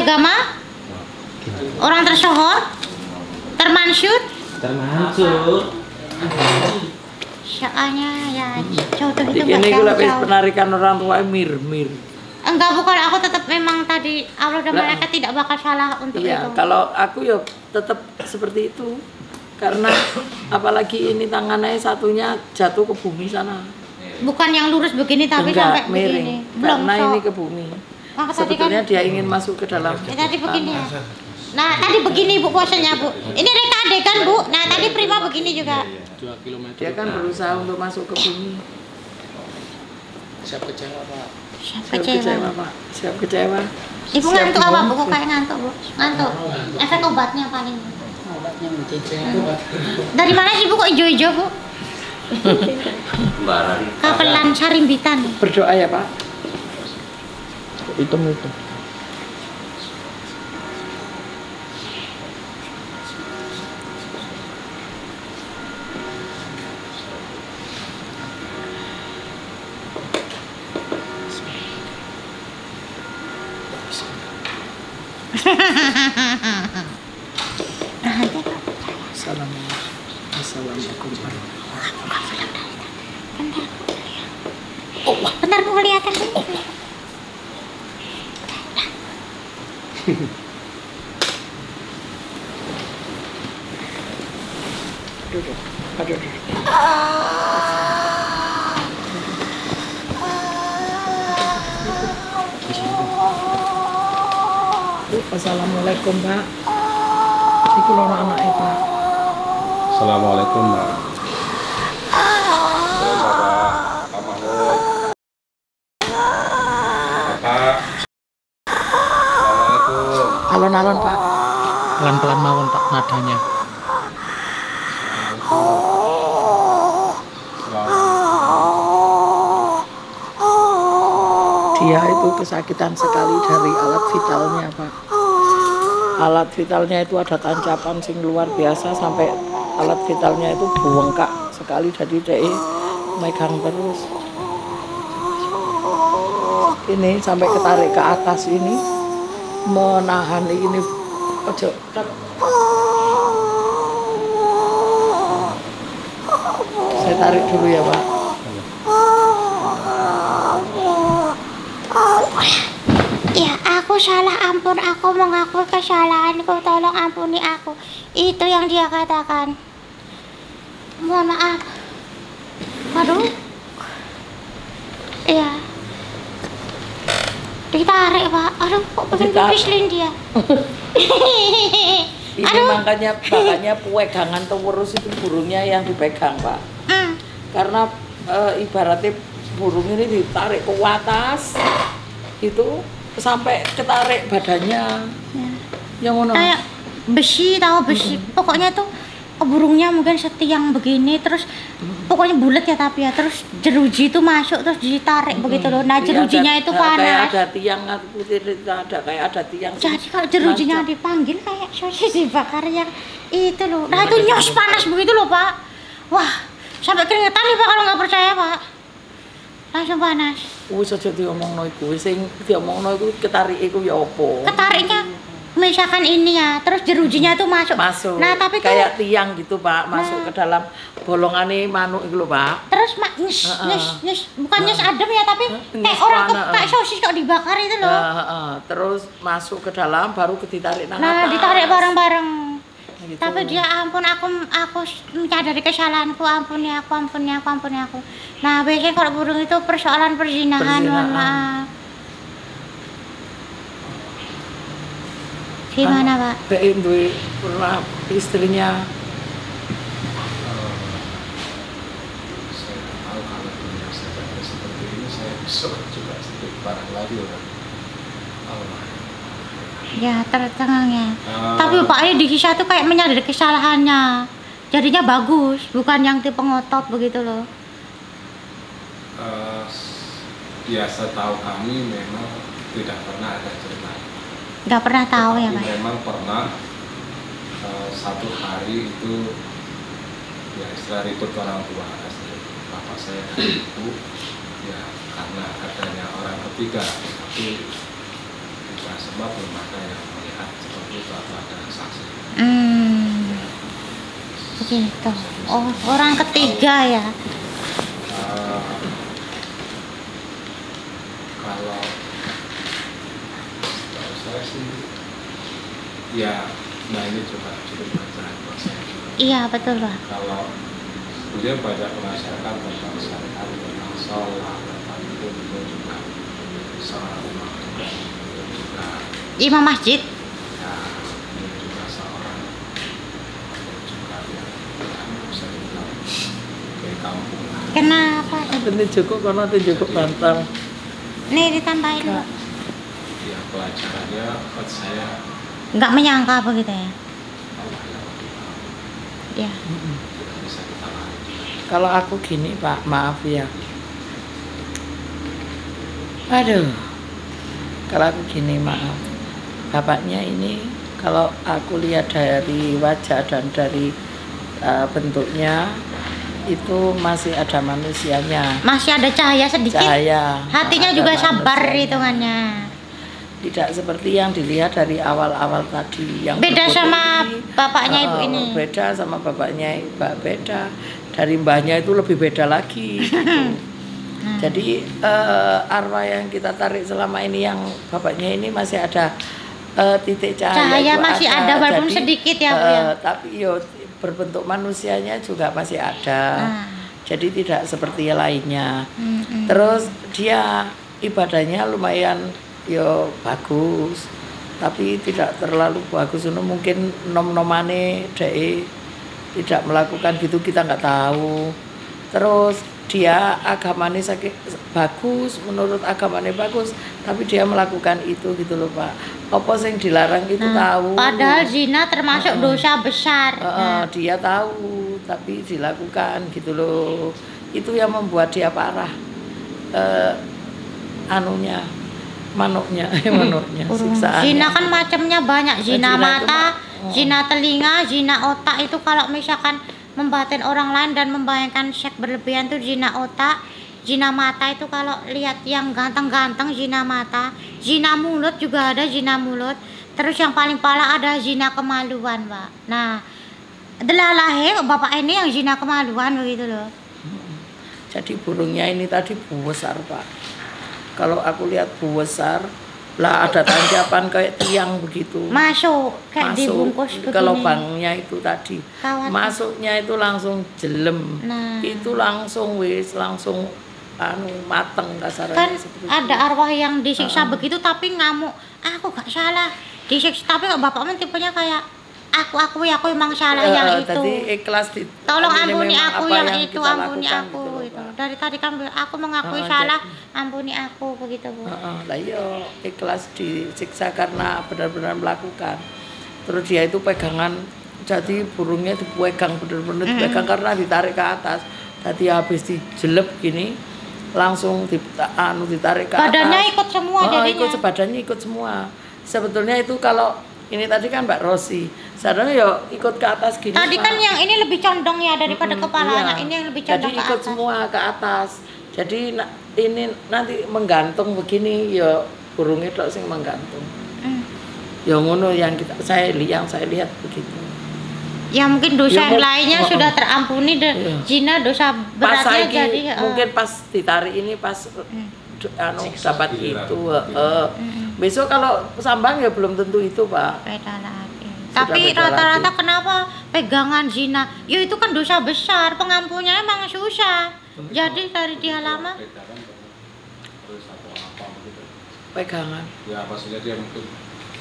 agama, orang tersohor, termansur. Soalnya ya contoh itu ini gue lebih penarikan orang tua mir. Enggak, bukan, aku tetap memang tadi Allah dan malaikat tidak bakal salah untuk iya, itu. Kalau aku ya tetap seperti itu. Karena apalagi ini tangannya satunya jatuh ke bumi sana. Bukan yang lurus begini tapi enggak, sampai miring. begini. Belum. Karena ini ke bumi. Sebetulnya kan, dia ingin masuk ke dalam. Tadi begini ya. Nah, tadi begini Bu posenya Bu. Ini reka adegan Bu. Nah, tadi Prima begini juga. 2 kilometer. Dia kan berusaha untuk masuk ke bumi. Siap kecewa Pak. Siap kecewa Pak. Siap kecewa. Ibu ngantuk apa Bu? Kok kayak ngantuk Bu? Ngantuk. Efek obatnya paling. Obatnya mencecah. Dari mana Ibu kok ijo-ijo Bu? Kapelan sarimbitan. Berdoa ya Pak. Itu. Assalamualaikum. Bentar Bu, kelihatan Bu. Aduh. Assalamualaikum Pak. Iku loro anake Pak. Assalamualaikum Pak. Alon-alon Pak. Pelan-pelan mawon Pak nadanya. Dia itu kesakitan sekali dari alat vitalnya Pak. Alat vitalnya itu ada tancapan sing luar biasa sampai alat vitalnya itu bengkak sekali, jadi dia megang terus. Ini sampai ketarik ke atas ini, menahan ini ojo. Saya tarik dulu ya Pak. Ya, aku salah, ampun, aku mengakui kesalahanku, tolong ampuni aku. Itu yang dia katakan. Mohon maaf. Waduh. Iya. Ditarik Pak. Aduh, kok pengen pipislin dia. Ini makanya pegangan terus itu burungnya yang dipegang Pak. Karena ibaratnya burung ini ditarik ke atas itu sampai ketarik badannya. Yang mana? Kayak besi, tahu besi. Pokoknya tuh burungnya mungkin setiang begini, terus pokoknya bulat ya, tapi ya terus jeruji itu masuk terus ditarik begitu loh. Nah, jerujinya itu panas. Kayak ada tiang putih, ada kayak ada tiang. Jadi kalau jerujinya dipanggil kayak sosis dibakar yang itu loh. Nah, itu nyos panas begitu loh Pak. Wah, sampai keringetan nih Pak kalau nggak percaya Pak. Langsung panas. Wis aja diomongno iku, sing diomongno iku ketarik iku ya apa? Ketariknya misalkan ini ya, terus jerujinya itu masuk. Nah, tapi kayak tiang gitu Pak, masuk ke dalam bolongane manuk itu loh Pak. Terus nyes, bukan nyes adem ya, tapi kayak orang kayak sosis kok dibakar itu loh. Terus masuk ke dalam, baru ditarik nang atas. Nah, ditarik bareng-bareng. Gitu. Tapi dia ampun, aku menyadari kesalahanku, ampuni aku. Nah, biasanya kalau burung itu persoalan perzinahan. Mohon maaf. Gimana Pak? Duwe pernah istrinya. Saya tahu kalau dunia saya seperti ini, saya besok juga sedikit parah lagi orang. Ya, tercengang ya. Tapi Bapaknya di kisah tuh kayak menyadari kesalahannya. Jadinya bagus, bukan yang tipe ngotot begitu loh. Biasa tahu kami memang tidak pernah ada cerita. Nggak pernah tahu ya Pak? Memang pernah satu hari itu ya istilah ribut orang tua, bapak saya dan ibu ya karena adanya orang ketiga, tapi itu sebab belum ada yang melihat seperti itu atau ada saksi. Begitu. Oh, orang ketiga ya. Kalau setahu saya sih, ya, nah ini juga cukup pelajaran buat saya juga. Iya betul Pak. Kalau beliau banyak mengajarkan tentang syariat, tentang sholat, tentang itu juga seorang imam juga Imam masjid. ya, beliau juga seorang juga yang bisa dibilang kayak kampung. Kenapa? Ini cukup karena itu cukup bantal. Nih ditambahin Pak. Ya pelajarannya buat saya Nggak menyangka begitu ya? Allah yang lebih tahu, Ya. tidak bisa kita lari. Kalau aku gini Pak, maaf ya. Aduh. Kalau aku gini maaf. Bapaknya ini kalau aku lihat dari wajah dan dari bentuknya itu masih ada manusianya. Masih ada cahaya sedikit. Cahaya. Hatinya ada juga sabar manusianya. hitungannya. Tidak seperti yang dilihat dari awal-awal tadi yang Beda berfoto sama ini. bapaknya ibu ini. Beda sama bapaknya beda. Dari mbahnya itu lebih beda lagi gitu. Jadi arwah yang kita tarik selama ini yang bapaknya ini masih ada titik cahaya Cahaya itu masih ada walaupun sedikit ya Bu ya. Tapi yo berbentuk manusianya juga masih ada. Jadi tidak seperti yang lainnya. Terus dia ibadahnya lumayan yo bagus, tapi tidak terlalu bagus. Mungkin nom-nomane dhek tidak melakukan gitu, kita nggak tahu. Terus dia agamanya bagus, menurut agamanya bagus, tapi dia melakukan itu gitu loh Pak. Apa yang dilarang itu tahu. Padahal zina termasuk dosa besar. Dia tahu, tapi dilakukan gitu loh. Itu yang membuat dia parah. Manuknya, siksaan. Zina kan macamnya banyak. Zina Zina mata, itu zina telinga, zina otak. Itu kalau misalkan membatin orang lain dan membayangkan seks berlebihan itu zina otak. Zina mata itu kalau lihat yang ganteng-ganteng zina mata. Zina mulut juga ada zina mulut. Terus yang paling parah ada zina kemaluan Pak. Nah, delalahe bapak ini yang zina kemaluan begitu loh. Jadi burungnya ini tadi besar Pak. Kalau aku lihat besar, lah ada tanjakan kayak tiang begitu. Masuk kayak dibungkus ke begini. lubangnya itu tadi. Kawat. Masuknya itu langsung jelem. Nah. Itu langsung langsung mateng kasarnya Kan seperti ada itu. arwah yang disiksa begitu tapi ngamuk. Aku gak salah. Disiksa tapi bapaknya tipenya kayak aku emang salah yang itu. Tadi ikhlas Tolong ini ampuni memang aku apa yang itu, kita ampuni lakukan aku gitu loh, gitu. Pak. Dari tadi kan aku mengakui Oh, salah, ampuni aku begitu Bu. Lah iya ikhlas disiksa karena benar-benar melakukan. Terus dia itu pegangan, jadi burungnya dipegang benar-benar dipegang karena ditarik ke atas. Tadi habis dijelep gini langsung ditarik ke Badannya atas. ikut semua jadinya. Badannya ikut semua. Sebetulnya itu kalau ini tadi kan Mbak Rosi, sebenarnya ya ikut ke atas gini. Tadi Pak. kan yang ini lebih condong ya daripada kepalanya. Iya. Ini yang lebih condong Jadi ke ikut atas. semua ke atas. Jadi ini nanti menggantung begini ya burungnya tok sing menggantung. Ya ngono yang saya lihat begitu. Ya mungkin dosa Ya, yang lainnya sudah terampuni dan Iya. zina dosa Pas beratnya saiki, jadi mungkin pas ditarik ini pas Siksa dapat giliran. itu. Besok kalau sambang ya belum tentu itu Pak. beda lagi. Sudah Tapi beda rata-rata lagi. kenapa pegangan zina? Ya itu kan dosa besar, pengampunnya emang susah. Jadi dari dia lama Pegangan terus atau apa begitu. Pegangan. Ya maksudnya dia mungkin,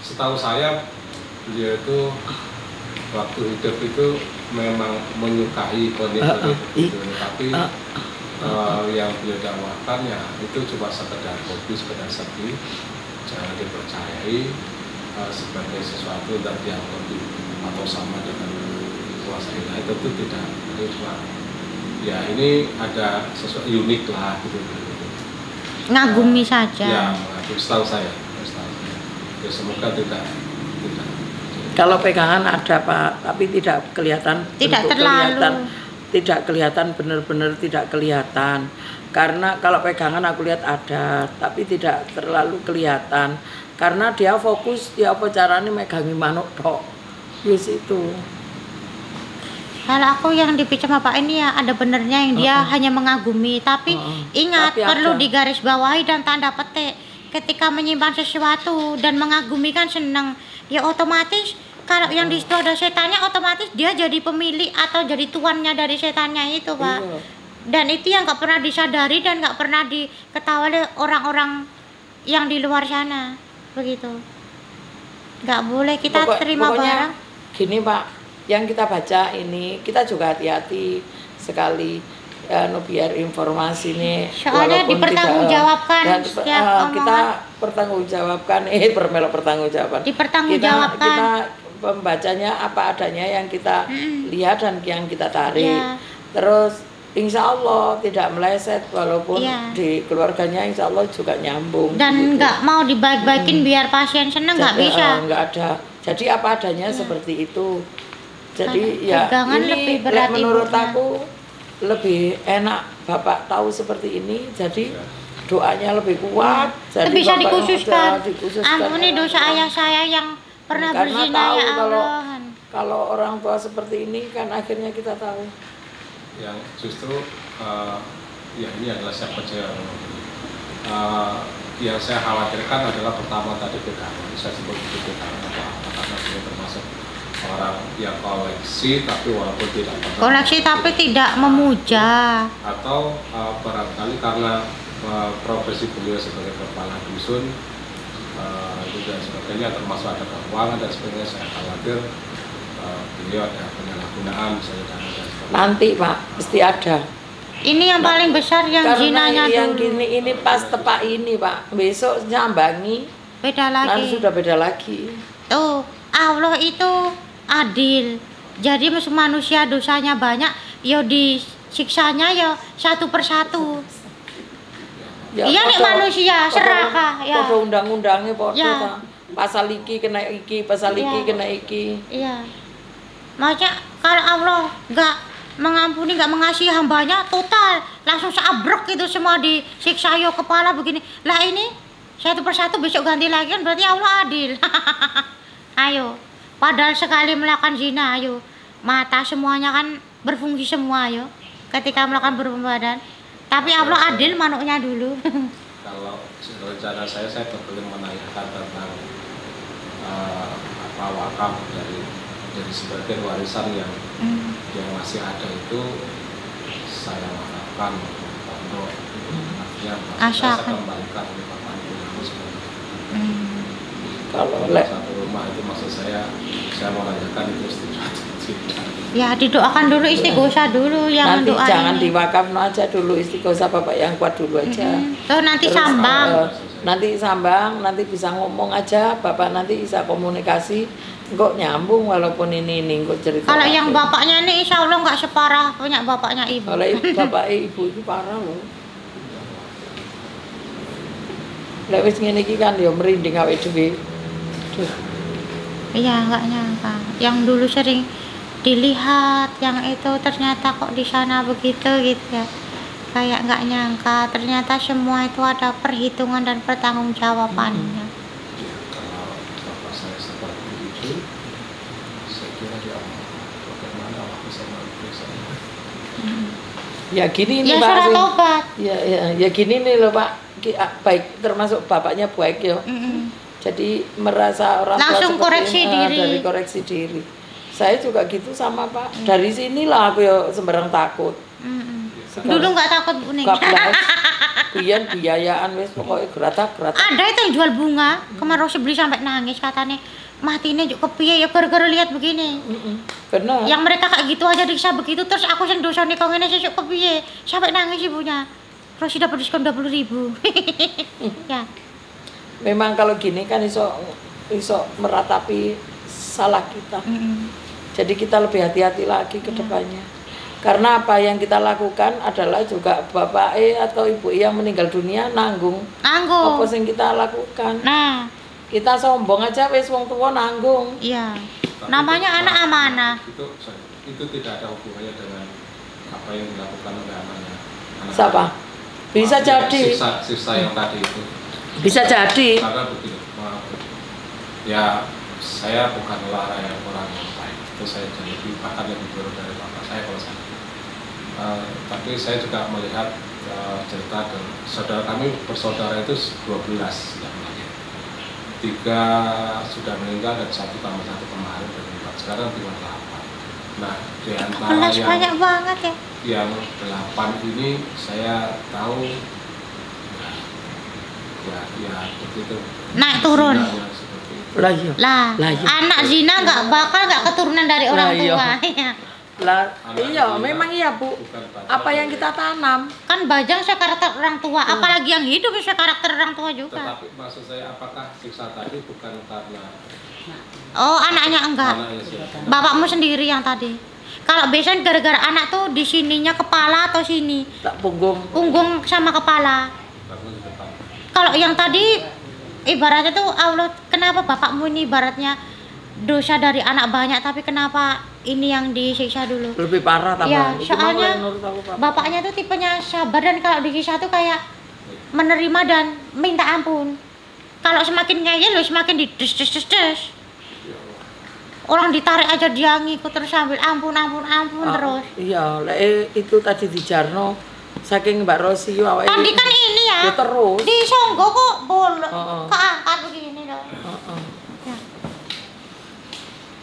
setahu saya beliau itu waktu hidup itu memang menyukai wanita itu, tapi yang beliau dakwahkan ya itu cuma sekedar hobi, sekedar seni, jangan dipercayai sebagai sesuatu dan dianggap atau sama dengan kuasa ilahi, tentu tidak. Itu cuma ya ini ada sesuatu unik lah gitu. ngagumi saja. Ya, mengagumi, setahu saya. Ya semoga tidak. Kalau pegangan ada Pak, tapi tidak kelihatan. Tidak bentuk terlalu. Tidak kelihatan, benar-benar tidak kelihatan. Karena kalau pegangan aku lihat ada, tapi tidak terlalu kelihatan. karena dia fokus ya apa caranya megangi manuk tok. Wis itu. Kalau aku yang dipikir Bapak ini ya ada benernya yang dia hanya mengagumi, tapi ingat Tapi perlu ada. digarisbawahi dan tanda petik. Ketika menyimpan sesuatu dan mengagumi kan senang, ya otomatis kalau yang di situ ada setannya otomatis dia jadi pemilik atau jadi tuannya dari setannya itu, Pak. Iya. Dan itu yang nggak pernah disadari dan nggak pernah diketahui oleh orang-orang yang di luar sana, begitu. Nggak boleh kita terima Pokoknya barang. gini Pak, yang kita baca ini kita juga hati-hati sekali biar informasi ini Soalnya walaupun dipertanggungjawabkan tidak, setiap kita omongan. pertanggungjawabkan bermelok pertanggungjawaban. Dipertanggungjawabkan. Kita pembacanya apa adanya yang kita lihat dan yang kita tarik. Iya. Terus insya Allah tidak meleset walaupun Iya. di keluarganya insya Allah juga nyambung. Dan gitu. nggak mau dibaik-baikin biar pasien seneng, nggak Jadi, bisa. nggak ada. Jadi apa adanya seperti itu. Jadi Karena ya pegangan ini lebih berat menurut ibunya. aku lebih enak Bapak tahu seperti ini. Jadi doanya lebih kuat. Jadi Itu bisa Bapak dikhususkan. dikhususkan. Ampuni dosa ayah saya yang pernah Karena berzina tahu ya kalau Allah. kalau orang tua seperti ini kan akhirnya kita tahu. Yang justru ya ini adalah siapa yang saya khawatirkan adalah pertama tadi pegangan, saya sebut itu pegangan apa karena dia termasuk orang yang koleksi tapi walaupun tidak pernah Koleksi tapi tidak memuja. atau barangkali karena profesi beliau sebagai kepala dusun itu dan sebagainya termasuk ada keuangan dan sebagainya, saya khawatir beliau ada penyalahgunaan misalnya dan sebagainya. Nanti Pak pasti ada. Ini yang paling besar yang Karena zinanya yang dulu. gini ini pas tepak ini Pak. Besok nyambangi Beda nanti lagi. sudah beda lagi. Tuh, Allah itu adil. Jadi manusia dosanya banyak, ya disiksanya ya satu persatu. Ya, Iya nih podo- manusia podo- serakah ya. podo undang-undangnya podo Ya. ta. Pasal iki kena iki, pasal iki Ya. kena iki. Iya. Maksudnya kalau Allah nggak mengampuni, nggak mengasihi hambanya, total langsung seabrek itu semua disiksa yo kepala begini. Lah ini satu persatu besok ganti lagi kan berarti Allah adil. Ayo, padahal sekali melakukan zina, ayo mata semuanya kan berfungsi semua, ayo ketika melakukan berhubungan badan. Tapi Allah adil manuknya dulu. Kalau rencana saya belum menanyakan tentang wakaf dari sebagian warisan yang masih ada itu saya wakafkan untuk pondok, artinya saya Asalkan. kembalikan ke Bapak Ibu yang sebagai Kalau satu rumah itu maksud saya mau nanyakan itu setuju atau tidak. Ya didoakan dulu istighosah dulu yang nanti mendoain. jangan diwakafno aja dulu, istighosah Bapak yang kuat dulu aja. Tuh nanti Terus, sambang. nanti sambang, nanti bisa ngomong aja, Bapak nanti bisa komunikasi, kok nyambung walaupun ini kok cerita. Kalau yang bapaknya ini insya Allah nggak separah punya bapaknya ibu. Kalau bapak ibu itu parah loh. Lek wis ngene iki kan ya merinding awake dhewe. Duh. Iya nggak nyangka. Yang dulu sering dilihat yang itu ternyata kok di sana begitu gitu ya. Kayak nggak nyangka ternyata semua itu ada perhitungan dan pertanggungjawabannya. Kalau bapak saya seperti itu, saya kira ya bagaimana Allah bisa menuntut saya. Ya gini nih Ya Pak. surat Sing- tobat. Ya gini nih loh Pak. Baik termasuk bapaknya baik ya. Jadi merasa orang tua Langsung seperti koreksi ini, diri. dari koreksi diri. Saya juga gitu sama Pak. Dari sinilah aku ya sembarang takut. Dulu nggak takut Bu Ning. Gak belas. Biyen biayaan wis pokoknya geratak-geratak. Ada itu yang jual bunga. Kemarin Rosi beli sampai nangis katanya. Mati ini juga kepiye ya gara-gara lihat begini. Benar. Yang mereka kayak gitu aja diksa begitu terus aku yang dosa nih kau ini sesuk kepiye sampai nangis ibunya. Rosi dapat diskon 20.000. Ya. Memang kalau gini kan iso meratapi salah kita. Jadi kita lebih hati-hati lagi ke depannya. Karena apa yang kita lakukan adalah juga bapak atau ibu yang meninggal dunia nanggung. Nanggung. Apa yang kita lakukan? Nah, Kita sombong aja wis wong tua nanggung. iya. Tapi Namanya itu- anak amanah. Itu tidak ada hubungannya dengan apa yang dilakukan oleh anaknya. Siapa? Bisa jadi. Sisa yang tadi itu. Bisa jadi. Karena begini, maaf Ya saya bukanlah orang yang baik, itu saya bahkan lebih buruk dari bapak saya kalau saya. Tapi saya juga melihat cerita dan saudara kami bersaudara itu 12 yang lahir. 3 sudah meninggal dan 1 tambah 1 kemarin berempat. Sekarang tinggal 8. Nah di antara yang banyak banget ya. Yang 8 ini saya tahu ya begitu. Naik turun. Zinanya seperti itu. Lah iya. Lah, iya. anak zina nggak keturunan dari orang Lah, iya. tua. Lah Anak iya zina memang iya Bu. bukan pacar. Apa yang kita tanam? Kan bajang saya karakter orang tua, apalagi yang hidup saya karakter orang tua juga. Tetapi maksud saya apakah siksa tadi bukan karena Oh, anaknya enggak. anaknya sendiri? Bapakmu sendiri yang tadi. Kalau biasanya gara-gara anak tuh di sininya kepala atau sini, Tak punggung. punggung sama kepala. Karena di depan. Kalau yang tadi ibaratnya tuh Allah, kenapa bapakmu ini ibaratnya dosa dari anak banyak, tapi kenapa ini yang disiksa dulu? Lebih parah tambah. Ya, Itu soalnya malah menurut aku, Pak. bapaknya tuh tipenya sabar, dan kalau disiksa tuh kayak menerima dan minta ampun. Kalau semakin ngeyel, semakin dides. Orang ditarik aja dia ngikut terus sambil ampun terus. Iya, itu tadi di Jarno saking Mbak Rosi awake. Tadi kan ini ya. Ya terus. Di Songgo kok boleh Heeh. keangkat begini loh. Heeh. Ya.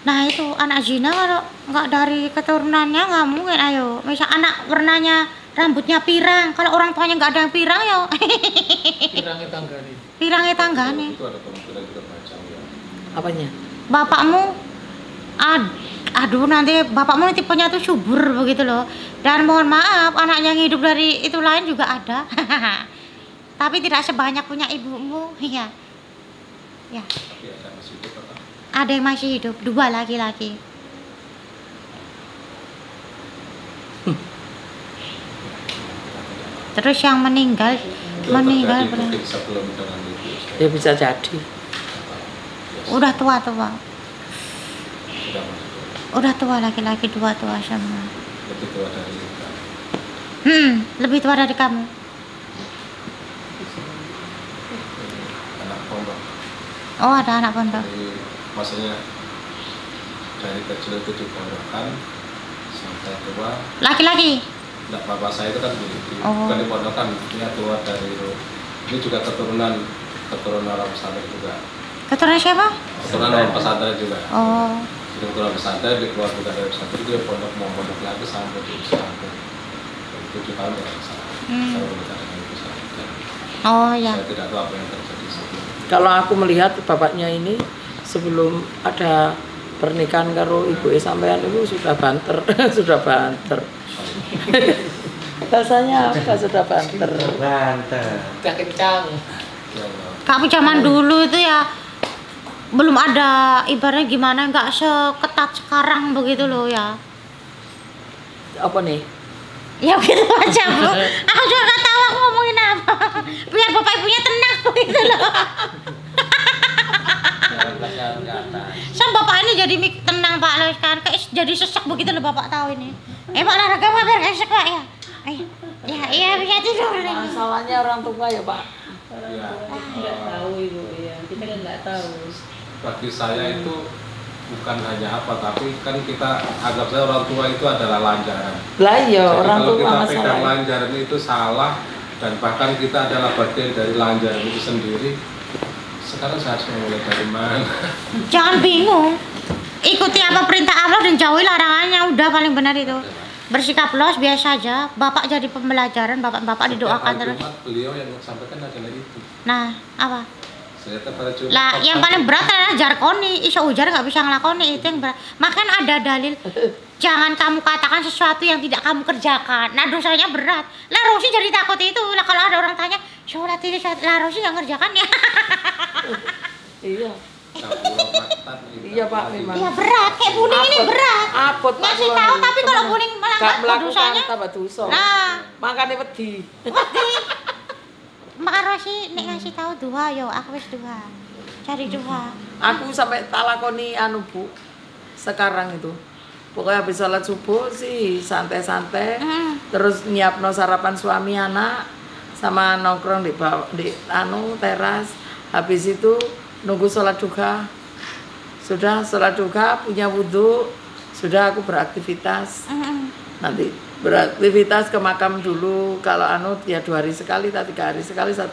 Nah itu anak zina kalau nggak dari keturunannya nggak mungkin. Ayo, misal anak warnanya rambutnya pirang, kalau orang tuanya nggak ada yang pirang ya. Pirangnya tangga nih. Pirangnya tanggane. Itu ada kemungkinan juga macam ya. Apanya? Bapakmu aduh nanti bapakmu tipenya tuh subur begitu loh, dan mohon maaf anaknya yang hidup dari itu lain juga ada. Tapi tidak sebanyak punya ibumu. Ya Tapi ada masih hidup apa? ada yang masih hidup, 2 laki-laki. Terus yang meninggal Itu meninggal terjadi berapa? mungkin sebelum dengan ibu saya. Ya bisa jadi. Udah tua Sudah masuk. udah tua, laki-laki 2 tua semua. Lebih tua dari kita. Lebih tua dari kamu. Anak pondok. Oh, ada anak pondok. Jadi maksudnya dari kecil itu dipondokan sampai tua. Laki-laki. Nah, bapak saya itu kan Oh. bukan dipondokan, dia keluar dari ini juga keturunan orang pesantren juga. Keturunan siapa? Keturunan orang pesantren juga. Oh. Jadi keturunan pesantren, dia keluar juga dari pesantren, dia pondok mau pondok lagi sampai di pesantren. 7 tahun ya pesantren. Saya menikah dengan ibu saya. Oh ya. Saya tidak tahu apa yang terjadi sebelumnya. Kalau aku melihat bapaknya ini sebelum ada pernikahan karo ibu sampean itu sudah banter, sudah banter. Rasanya apa sudah banter? Udah kencang. Ya Allah. Kamu zaman dulu itu ya belum ada ibaratnya gimana, nggak seketat sekarang begitu loh ya. Apa nih? Ya begitu aja Bu. Aku juga nggak tahu aku ngomongin apa. Biar bapak ibunya tenang begitu loh. Sama bapak ini jadi tenang Pak loh sekarang, kayak jadi sesak begitu loh bapak tahu ini. Pak olahraga Pak biar nggak sesak Pak ya. Iya bisa tidur nih. Masalahnya orang tua ya Pak. Ya, Ibu, ya. Kita kan nggak tahu. bagi saya itu bukan hanya apa, tapi kan kita anggap saya orang tua itu adalah lanjaran. Lah iya Jadi orang kalau tua kita pegang masalah. lanjaran itu salah, dan bahkan kita adalah bagian dari lanjaran itu sendiri. Sekarang saya harus mulai dari mana? Jangan bingung. Ikuti apa perintah Allah dan jauhi larangannya, udah paling benar itu. Bersikap los biasa aja. Bapak jadi pembelajaran, bapak didoakan terus. Jumat beliau yang sampaikan adalah itu. Nah, apa? Saya pada Jumat. Lah, yang paling berat adalah jarkoni. Iso ujar nggak bisa ngelakoni, itu yang berat. Makan ada dalil. Jangan kamu katakan sesuatu yang tidak kamu kerjakan. Nah, dosanya berat. Lah, Rosi jadi takut itu. Lah, kalau ada orang tanya, sholat ini, lah Rosi nggak ngerjakan ya. Iya. Iya Pak, memang. Iya berat. Kayak Buning ini berat. Apot Pak. Ngasih kula tahu niku. tapi kalau Temen. Buning Gak melanggar melakukan dosanya. tambah dosa. Nah, Makanya wedi. Mak Rosi nek ngasih tahu dua yo, aku wis dua. Cari dua. Aku sampai talakoni anu Bu. Sekarang itu. Pokoknya habis sholat subuh sih santai-santai. Terus nyiapno sarapan suami anak sama nongkrong di anu teras. Habis itu nunggu sholat duha. Sudah sholat duha, punya wudhu, sudah aku beraktivitas. Nanti beraktivitas ke makam dulu. Kalau ya 2 hari sekali, 3 hari sekali, 1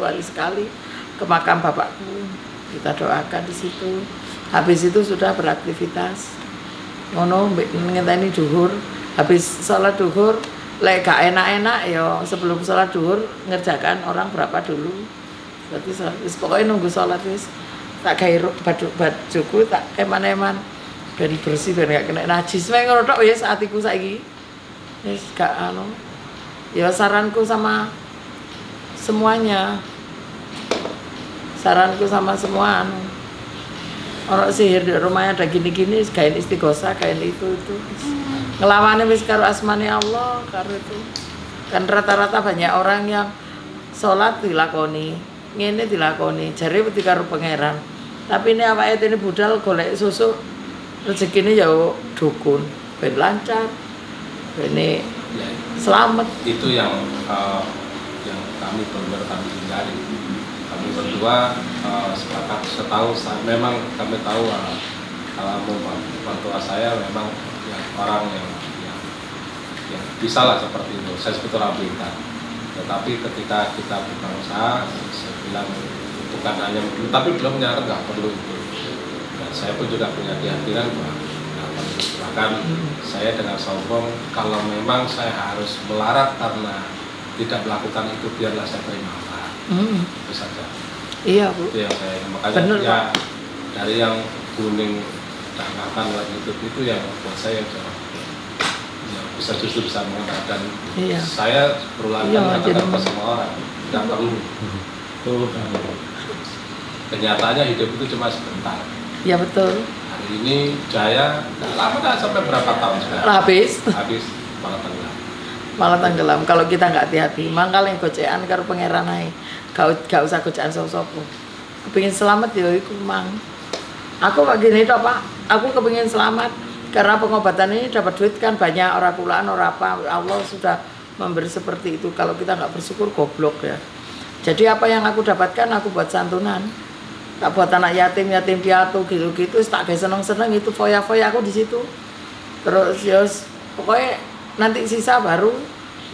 hari sekali ke makam bapakku. Kita doakan di situ. Habis itu sudah beraktivitas. Ngono ngenteni duhur. Habis sholat duhur, lek gak enak-enak ya sebelum sholat duhur ngerjakan orang berapa dulu. Berarti pokoknya nunggu sholat wis. Tak gawe bajuku tak eman-eman ben bersih ben gak kena najis. Wae ngono tok wis atiku saiki. Wis gak anu. Ya saranku sama semuanya. Saranku sama semua anu. Orang sihir di rumahnya ada gini-gini, kain istighosah, kain itu. Ngelawannya wis karo asmane Allah, karo itu. Kan rata-rata banyak orang yang sholat dilakoni, ngene dilakoni, jare wedi karo pangeran. Tapi ini awake ini budal golek susu, rezekine ya dukun, ben lancar, ben selamat. Itu yang kami benar-benar kami hindari. Kami berdua sepakat setahu memang kami tahu kalau mertua saya memang orang yang bisa lah seperti itu. Saya sebut orang pintar. Tetapi ketika kita berusaha, saya bilang bukan hanya itu, tapi belum menyatakan nggak perlu itu. Dan saya pun juga punya keyakinan bahwa nggak perlu. Bahkan saya dengan sombong, kalau memang saya harus melarat karena tidak melakukan itu, biarlah saya terima. Itu saja. Iya Bu. Itu yang saya makanya bener, ya dari yang kuning makan lagi itu yang buat saya bisa justru bisa mengatakan saya berulang kali mengatakan ke semua orang tidak perlu. Kenyataannya hidup itu cuma sebentar. Ya betul. Hari ini Jaya lama dah sampai berapa tahun sekarang? Habis malah tenggelam. Kalau kita nggak hati-hati, mangkal yang gocean karo pangeran ae. Gak usah gocean sop-sopo. Kepingin selamat ya iku mang. Aku begini tok Pak. Aku kepingin selamat karena pengobatan ini dapat duit kan banyak, orang pulaan orang apa. Allah sudah memberi seperti itu. Kalau kita nggak bersyukur goblok ya. Jadi apa yang aku dapatkan aku buat santunan. Tak buat anak yatim piatu gitu-gitu, tak kayak seneng-seneng itu foya-foya aku di situ. Terus ya pokoknya nanti sisa baru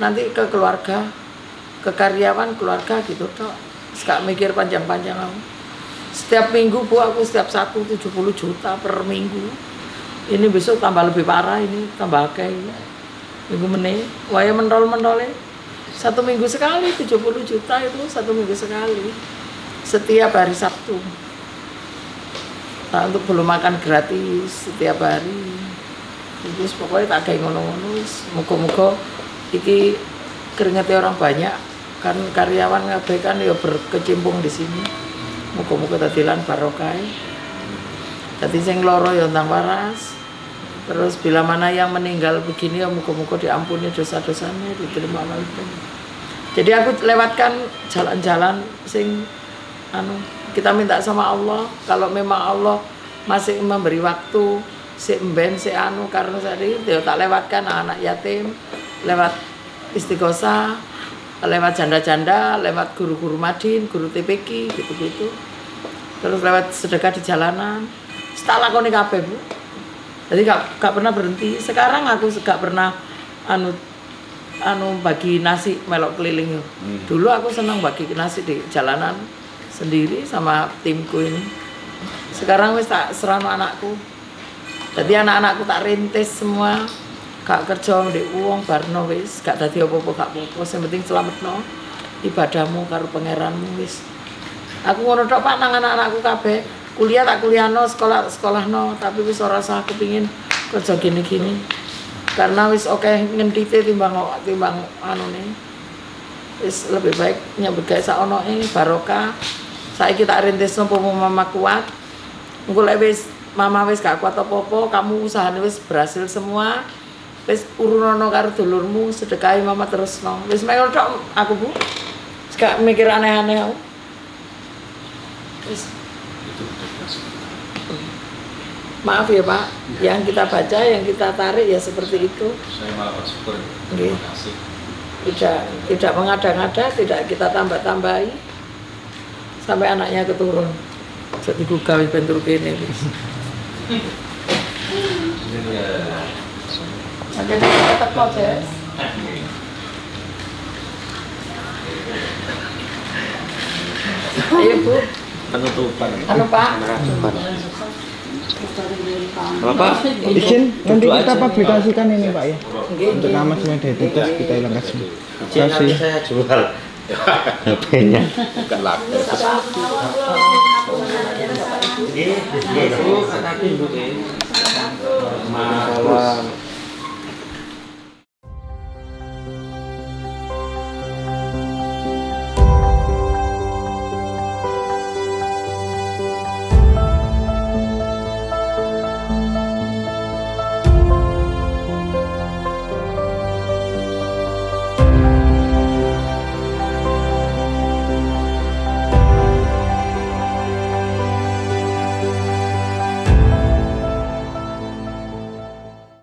nanti ke keluarga, ke karyawan keluarga gitu toh. Gak mikir panjang-panjang aku. Setiap minggu Bu aku setiap 70 juta per minggu. Ini besok tambah lebih parah ini, tambah kayak minggu meneh, waya mentol-mentolnya. 1 minggu sekali 70 juta itu 1 minggu sekali. Setiap hari Sabtu. Nah, untuk belum makan gratis setiap hari. Terus pokoknya tak kayak ngono-ngono. Muga-muga iki keringetnya orang banyak. Kan karyawan ngabaikan ya berkecimpung di sini. Muga-muga tadilan barokah. Tadi sing loro ya ndang waras. Terus bila mana yang meninggal begini ya muga-muga diampuni dosa-dosanya, diterima Allah itu. Jadi aku lewatkan jalan-jalan sing kita minta sama Allah, kalau memang Allah masih memberi waktu si emben si karena tadi dia tak lewatkan anak yatim, lewat istighosah, lewat janda-janda, lewat guru-guru madin, guru TPQ gitu-gitu. Terus lewat sedekah di jalanan. Tak lakoni kabeh Bu. Jadi gak pernah berhenti. Sekarang aku gak pernah bagi nasi melok keliling. Dulu aku senang bagi nasi di jalanan sendiri sama timku ini. Sekarang wis tak serano anakku. Jadi anak-anakku tak rintis semua. Gak kerja ndek wong barno wis, gak dadi apa-apa gak apa-apa, sing penting slametno ibadahmu karo pangeranmu wis. Aku ngono tok Pak nang anak-anakku kabeh. Kuliah tak kuliahno, sekolahno, tapi wis ora usah kepingin kerja gini-gini. Karena wis oke ngentite timbang anune. Wis lebih baik nyambut gawe saonoe barokah. Saiki tak rintisno mama kuat. Engko lek wis mama wis gak kuat apa-apa, kamu usahane wis berhasil semua. Wis urunono karo dulurmu, sedekahi mama terusno. Wis mengko tok aku Bu. Gak mikir aneh-aneh aku. Wis maaf ya Pak, yang kita baca, yang kita tarik ya seperti itu. Saya malah bersyukur. Terima kasih. Tidak mengada-ngada, tidak kita tambah-tambahi sampai anaknya keturun. Sak iku gawe bentur kene wis. Ada teko, Ces. Ayo, Bu. Penutupan. Anu, Pak. Bapak, Izin, nanti kita publikasikan ini Pak ya. Untuk nama semua identitas kita hilangkan semua. izin nanti saya jual HP-nya. Bukan laku. Bu, Bu.